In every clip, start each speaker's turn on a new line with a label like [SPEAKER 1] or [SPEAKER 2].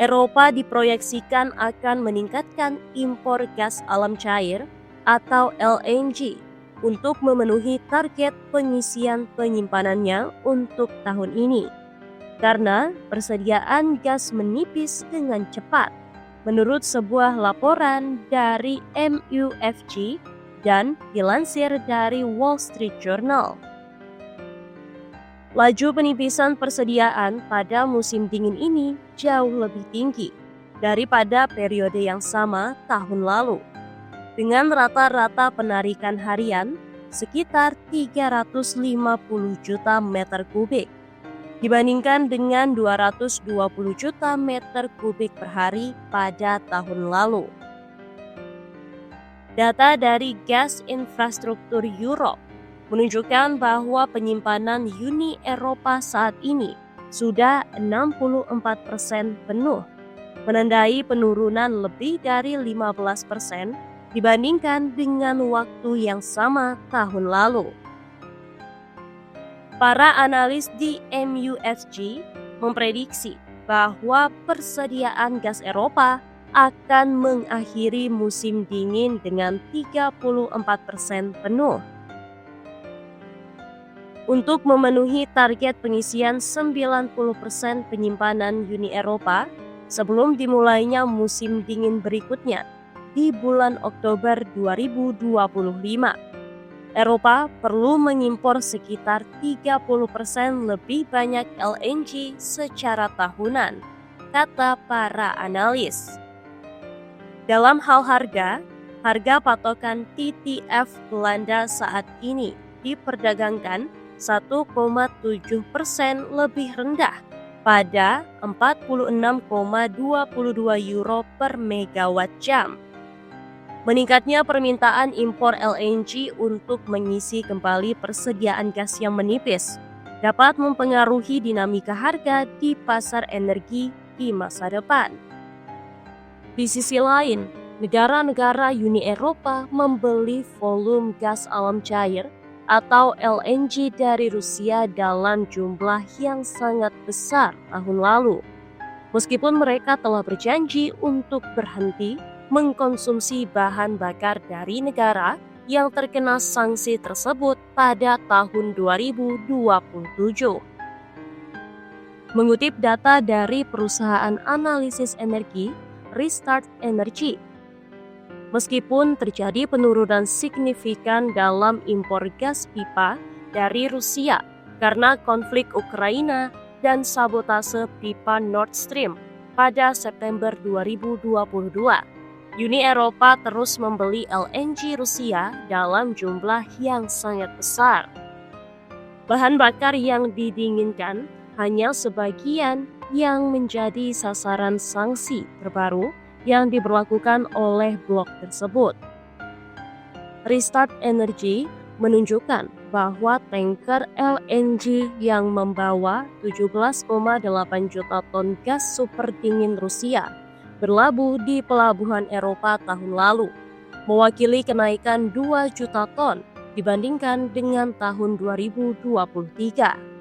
[SPEAKER 1] Eropa diproyeksikan akan meningkatkan impor gas alam cair atau LNG untuk memenuhi target pengisian penyimpanannya untuk tahun ini. Karena persediaan gas menipis dengan cepat, menurut sebuah laporan dari MUFG dan dilansir dari Wall Street Journal. Laju penipisan persediaan pada musim dingin ini jauh lebih tinggi daripada periode yang sama tahun lalu, dengan rata-rata penarikan harian sekitar 350 juta meter kubik, dibandingkan dengan 220 juta meter kubik per hari pada tahun lalu. Data dari Gas Infrastruktur Europe menunjukkan bahwa penyimpanan Uni Eropa saat ini sudah 64% penuh, menandai penurunan lebih dari 15% dibandingkan dengan waktu yang sama tahun lalu. Para analis di MUFG memprediksi bahwa persediaan gas Eropa akan mengakhiri musim dingin dengan 34% penuh. Untuk memenuhi target pengisian 90% penyimpanan Uni Eropa sebelum dimulainya musim dingin berikutnya di bulan Oktober 2025, Eropa perlu mengimpor sekitar 30% lebih banyak LNG secara tahunan, kata para analis. Dalam hal harga patokan TTF Belanda saat ini diperdagangkan 1,7% lebih rendah pada 46,22 euro per megawatt jam. Meningkatnya permintaan impor LNG untuk mengisi kembali persediaan gas yang menipis dapat mempengaruhi dinamika harga di pasar energi di masa depan. Di sisi lain, negara-negara Uni Eropa membeli volume gas alam cair atau LNG dari Rusia dalam jumlah yang sangat besar tahun lalu. Meskipun mereka telah berjanji untuk berhenti mengkonsumsi bahan bakar dari negara yang terkena sanksi tersebut pada tahun 2027. Mengutip data dari perusahaan analisis energi Rystad Energy, meskipun terjadi penurunan signifikan dalam impor gas pipa dari Rusia karena konflik Ukraina dan sabotase pipa Nord Stream pada September 2022, Uni Eropa terus membeli LNG Rusia dalam jumlah yang sangat besar. Bahan bakar yang didinginkan hanya sebagian yang menjadi sasaran sanksi terbaru yang diberlakukan oleh blok tersebut. Rystad Energy menunjukkan bahwa tanker LNG yang membawa 17,8 juta ton gas super dingin Rusia berlabuh di pelabuhan Eropa tahun lalu, mewakili kenaikan 2 juta ton dibandingkan dengan tahun 2023.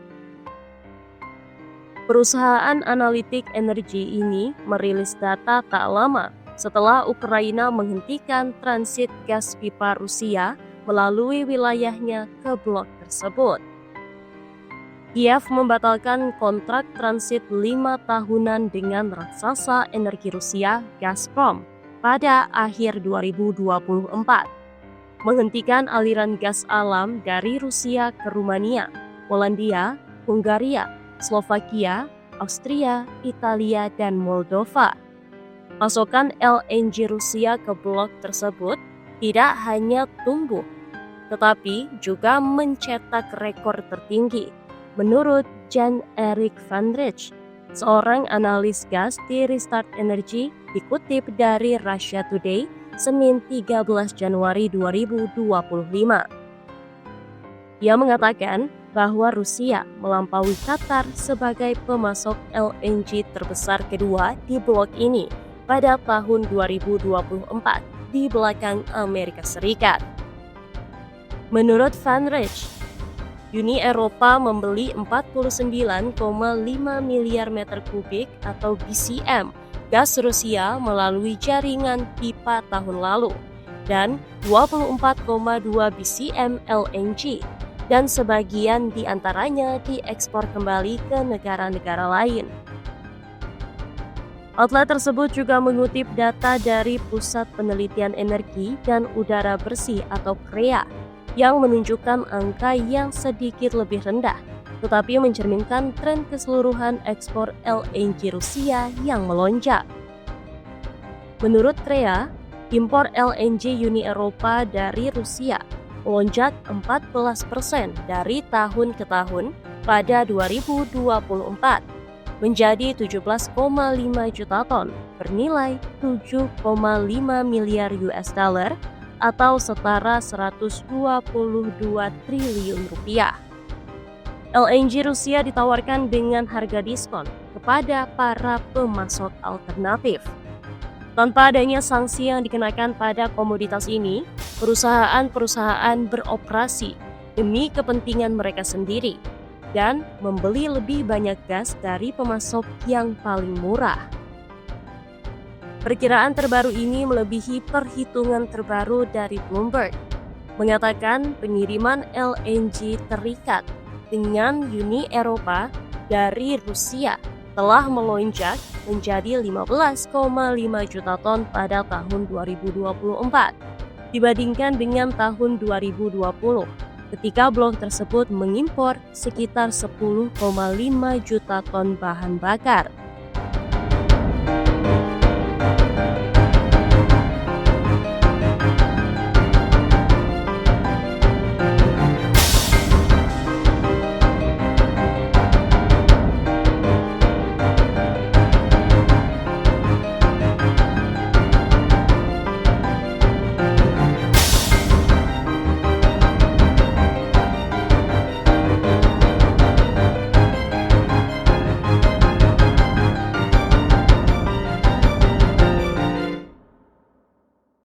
[SPEAKER 1] Perusahaan analitik energi ini merilis data tak lama setelah Ukraina menghentikan transit gas pipa Rusia melalui wilayahnya ke blok tersebut. Kiev membatalkan kontrak transit 5 tahunan dengan raksasa energi Rusia Gazprom pada akhir 2024, menghentikan aliran gas alam dari Rusia ke Rumania, Polandia, Hungaria, Slovakia, Austria, Italia, dan Moldova. Pasokan LNG Rusia ke blok tersebut tidak hanya tumbuh, tetapi juga mencetak rekor tertinggi, menurut Jan-Erik van Rij, seorang analis gas di Rystad Energy, dikutip dari Russia Today, Senin 13 Januari 2025. Ia mengatakan bahwa Rusia melampaui Qatar sebagai pemasok LNG terbesar kedua di blok ini pada tahun 2024 di belakang Amerika Serikat. Menurut Van Rij, Uni Eropa membeli 49,5 miliar meter kubik atau BCM gas Rusia melalui jaringan pipa tahun lalu dan 24,2 BCM LNG, dan sebagian diantaranya diekspor kembali ke negara-negara lain. Outlet tersebut juga mengutip data dari Pusat Penelitian Energi dan Udara Bersih atau PREA yang menunjukkan angka yang sedikit lebih rendah, tetapi mencerminkan tren keseluruhan ekspor LNG Rusia yang melonjak. Menurut PREA, impor LNG Uni Eropa dari Rusia melonjak 14% dari tahun ke tahun pada 2024. Menjadi 17,5 juta ton bernilai 7,5 miliar US dollar atau setara 122 triliun rupiah. LNG Rusia ditawarkan dengan harga diskon kepada para pemasok alternatif. Tanpa adanya sanksi yang dikenakan pada komoditas ini, perusahaan-perusahaan beroperasi demi kepentingan mereka sendiri dan membeli lebih banyak gas dari pemasok yang paling murah. Perkiraan terbaru ini melebihi perhitungan terbaru dari Bloomberg, mengatakan pengiriman LNG terikat dengan Uni Eropa dari Rusia telah melonjak menjadi 15,5 juta ton pada tahun 2024 dibandingkan dengan tahun 2020. Ketika blok tersebut mengimpor sekitar 10,5 juta ton bahan bakar.